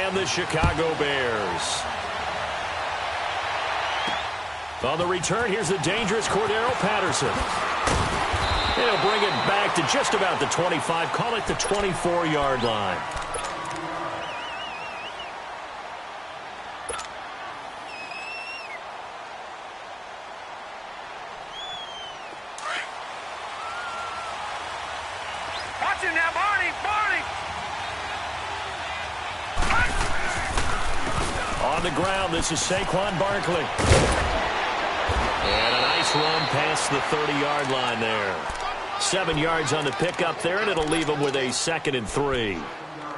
and the Chicago Bears. On the return, here's the dangerous Cordero Patterson. He'll bring it back to just about the 25. Call it the 24-yard line. Watch him now, Barney! On the ground, this is Saquon Barkley. And a nice run past the 30-yard line there. 7 yards on the pickup there, and it'll leave them with a 2nd and 3.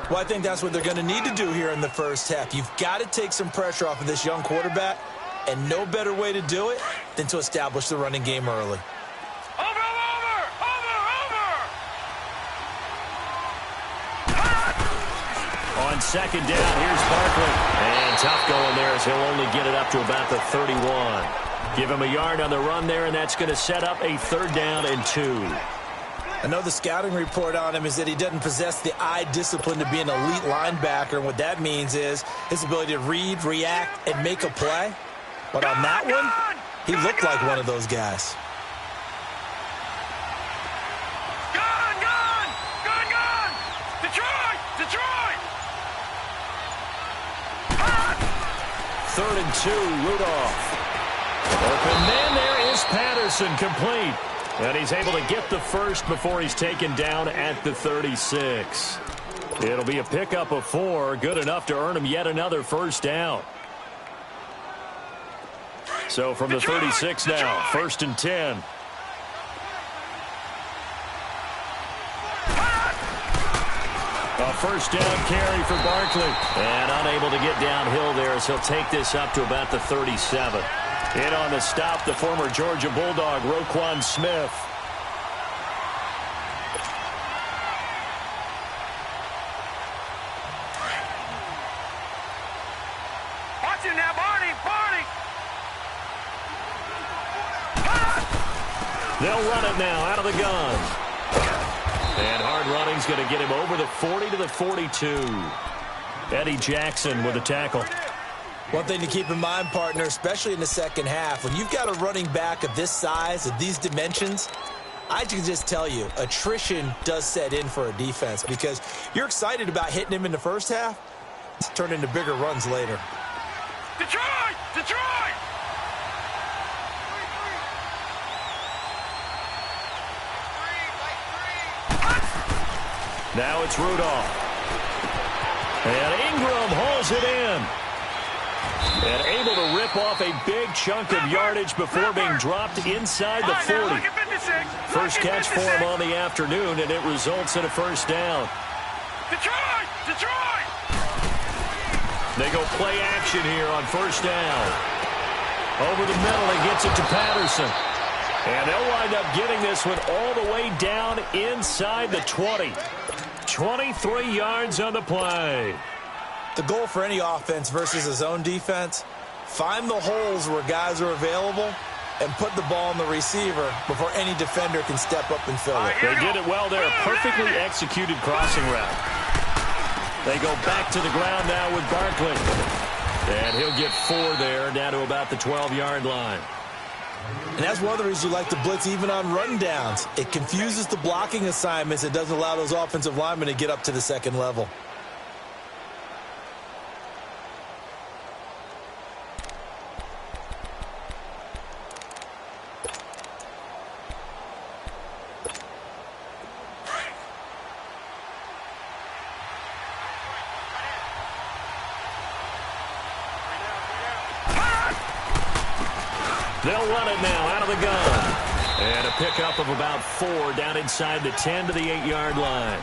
Well, I think that's what they're going to need to do here in the first half. You've got to take some pressure off of this young quarterback, and no better way to do it than to establish the running game early. On 2nd down, here's Barkley. And tough going there as he'll only get it up to about the 31. Give him a yard on the run there, and that's going to set up a 3rd down and 2. I know the scouting report on him is that he doesn't possess the eye discipline to be an elite linebacker, and what that means is his ability to read, react, and make a play. But on that one, he looked like one of those guys. Third and 2, Rudolph. Open man, there is Patterson, complete. And he's able to get the first before he's taken down at the 36. It'll be a pickup of 4, good enough to earn him yet another first down. So from the 36 now, 1st and 10. A first down carry for Barkley. And unable to get downhill there as he'll take this up to about the 37. In on the stop, the former Georgia Bulldog, Roquan Smith. Watch him now, Barney! They'll run it now out of the gun. And hard running's going to get him over the 40 to the 42. Eddie Jackson with a tackle. One thing to keep in mind, partner, especially in the second half, when you've got a running back of this size, of these dimensions, I can just tell you, attrition does set in for a defense because you're excited about hitting him in the first half. It's turned into bigger runs later. Detroit! Now it's Rudolph. And Ingram hauls it in. And able to rip off a big chunk of yardage before being dropped inside the 40. First catch for him on the afternoon, and it results in a first down. Detroit! They go play action here on first down. Over the middle, he gets it to Patterson. And they'll wind up getting this one all the way down inside the 20. 23 yards on the play. The goal for any offense versus a zone defense, find the holes where guys are available and put the ball on the receiver before any defender can step up and fill it. They did it well there. A perfectly executed crossing route. They go back to the ground now with Barkley. And he'll get 4 there, down to about the 12-yard line. And that's one of the reasons you like to blitz even on run downs. It confuses the blocking assignments. It doesn't allow those offensive linemen to get up to the second level. They'll run it now out of the gun. And a pickup of about 4 down inside the 10 to the 8-yard line.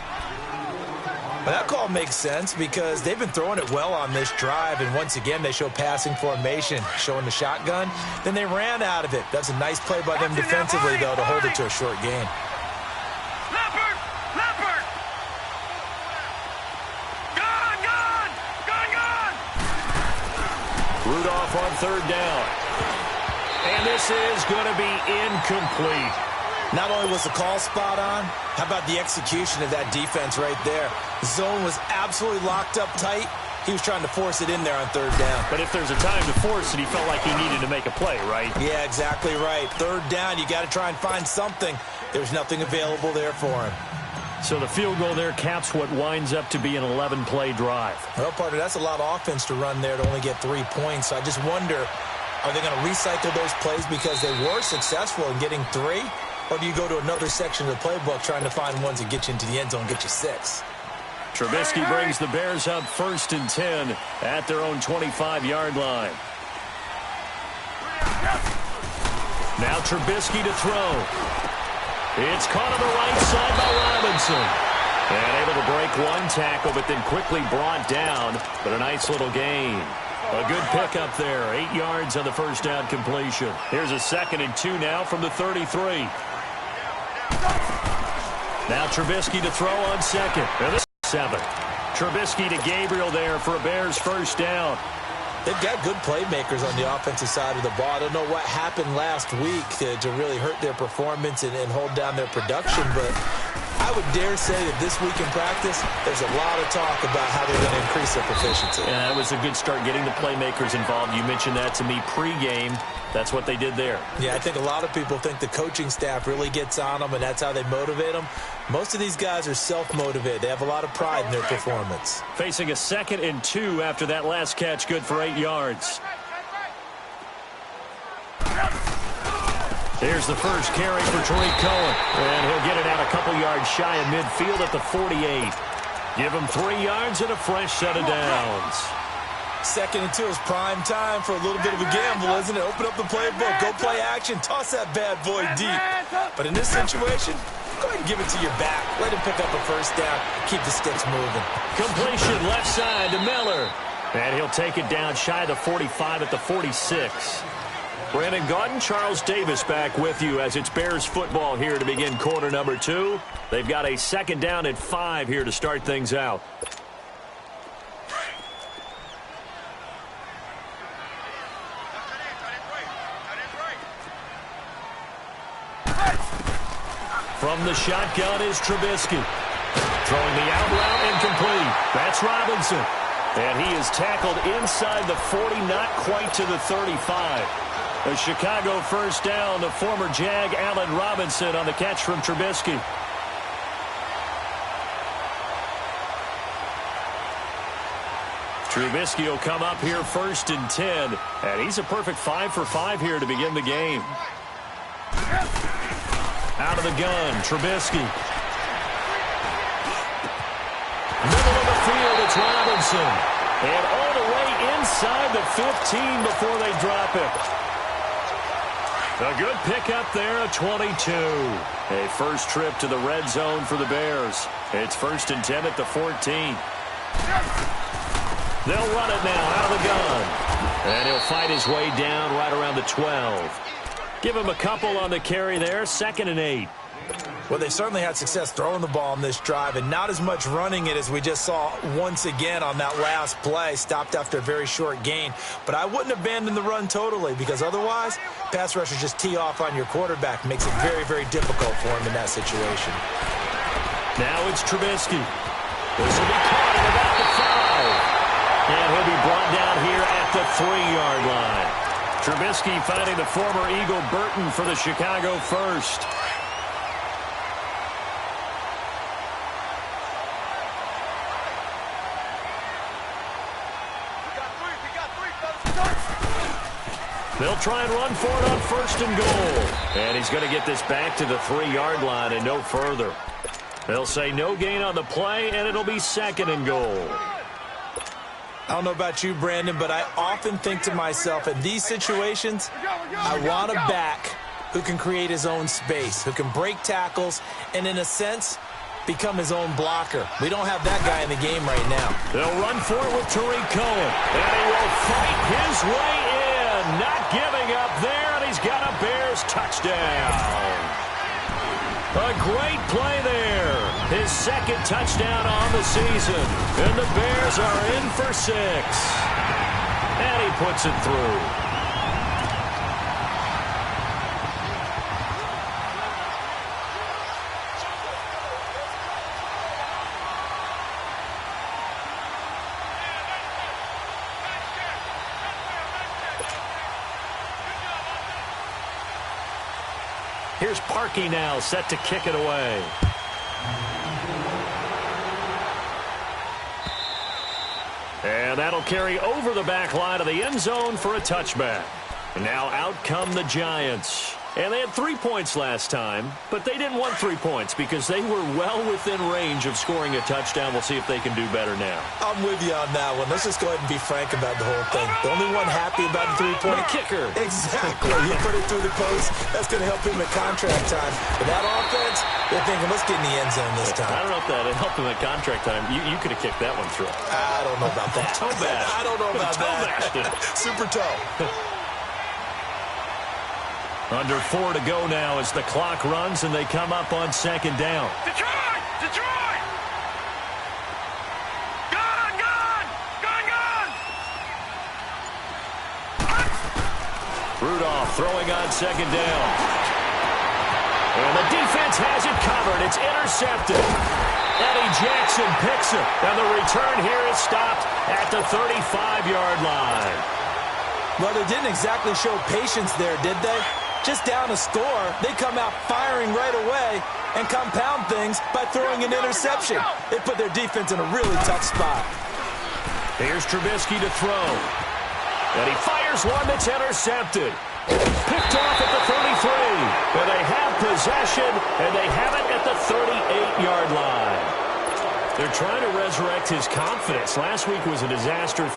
Well, that call makes sense because they've been throwing it well on this drive, and once again they show passing formation, showing the shotgun. Then they ran out of it. That's a nice play by them defensively, though, to hold it to a short gain. Leopard! Gun! Rudolph on third down. And this is going to be incomplete. Not only was the call spot on, how about the execution of that defense right there? The zone was absolutely locked up tight. he was trying to force it in there on third down. But if there's a time to force it, he felt like he needed to make a play, right? Yeah, exactly right. Third down, you got to try and find something. There's nothing available there for him. So the field goal there caps what winds up to be an 11-play drive. Well, partner, that's a lot of offense to run there to only get 3 points. So I just wonder, are they going to recycle those plays because they were successful in getting 3? Or do you go to another section of the playbook trying to find ones that get you into the end zone and get you 6? Trubisky brings the Bears up 1st and 10 at their own 25-yard line. Now Trubisky to throw. It's caught on the right side by Robinson. And able to break one tackle, but then quickly brought down. But a nice little gain. A good pickup there. 8 yards on the first down completion. Here's a 2nd and 2 now from the 33. Now Trubisky to throw on 2nd. And this is 7. Trubisky to Gabriel there for a Bears first down. They've got good playmakers on the offensive side of the ball. I don't know what happened last week to really hurt their performance and hold down their production, but I would dare say that this week in practice, there's a lot of talk about how they're going to increase their proficiency. Yeah, that was a good start getting the playmakers involved. You mentioned that to me pregame. That's what they did there. Yeah, I think a lot of people think the coaching staff really gets on them, and that's how they motivate them. Most of these guys are self-motivated. They have a lot of pride in their performance. Facing a 2nd and 2 after that last catch, good for 8 yards. Here's the first carry for Tariq Cohen. And he'll get it out a couple yards shy of midfield at the 48. Give him 3 yards and a fresh set of downs. 2nd and 2 is prime time for a little bit of a gamble, isn't it? Open up the playbook, go play action, toss that bad boy deep. But in this situation, go ahead and give it to your back. Let him pick up a first down. Keep the sticks moving. Completion left side to Miller. And he'll take it down shy of the 45 at the 46. Brandon Gaudin, Charles Davis back with you as it's Bears football here to begin quarter number 2. They've got a 2nd down at 5 here to start things out. From the shotgun is Trubisky. Throwing the out route incomplete. That's Robinson. And he is tackled inside the 40, not quite to the 35. A Chicago first down to former Jag Allen Robinson on the catch from Trubisky. Trubisky will come up here 1st and 10. And he's a perfect 5 for 5 here to begin the game. Out of the gun, Trubisky. Middle of the field, it's Robinson. And all the way inside the 15 before they drop it. A good pickup there, a 22. A first trip to the red zone for the Bears. It's 1st and 10 at the 14. They'll run it now out of the gun. And he'll fight his way down right around the 12. Give him a couple on the carry there, 2nd and 8. Well, they certainly had success throwing the ball on this drive, and not as much running it as we just saw once again on that last play. Stopped after a very short gain. But I wouldn't abandon the run totally, because otherwise, pass rushers just tee off on your quarterback. Makes it very, very difficult for him in that situation. Now it's Trubisky. This will be caught at about the 5. And he'll be brought down here at the 3-yard line. Trubisky finding the former Eagle Burton for the Chicago first. They'll try and run for it on 1st and goal. And he's going to get this back to the 3-yard line and no further. They'll say no gain on the play, and it'll be 2nd and goal. I don't know about you, Brandon, but I often think to myself, in these situations, I want a back who can create his own space, who can break tackles, and in a sense, become his own blocker. We don't have that guy in the game right now. They'll run for it with Tariq Cohen. And he will fight his way in, not giving up there, and he's got a Bears touchdown. A great play there. His 2nd touchdown on the season. And the Bears are in for 6. And he puts it through. Here's Parkey now, set to kick it away. And that'll carry over the back line of the end zone for a touchback. And now out come the Giants. And they had 3 points last time, but they didn't want 3 points because they were well within range of scoring a touchdown. We'll see if they can do better now. I'm with you on that one. Let's just go ahead and be frank about the whole thing. The only one happy about the 3-point kicker. Exactly. He put it through the post. That's going to help him at contract time. But that offense, they're thinking, let's get in the end zone this time. I don't know if that helped him at contract time. You could have kicked that one through. I don't know about that. Toe bash. I don't know about that. Super toe. Under 4 to go now as the clock runs and they come up on second down. Detroit! Detroit! Gun! Gun! Gun! Gun! Rudolph throwing on second down. And the defense has it covered. It's intercepted. Eddie Jackson picks it. And the return here is stopped at the 35-yard line. Well, they didn't exactly show patience there, did they? Just down a score, they come out firing right away and compound things by throwing an interception. They put their defense in a really tough spot. Here's Trubisky to throw. And he fires one that's intercepted. Picked off at the 33. And they have possession, and they have it at the 38-yard line. They're trying to resurrect his confidence. Last week was a disaster.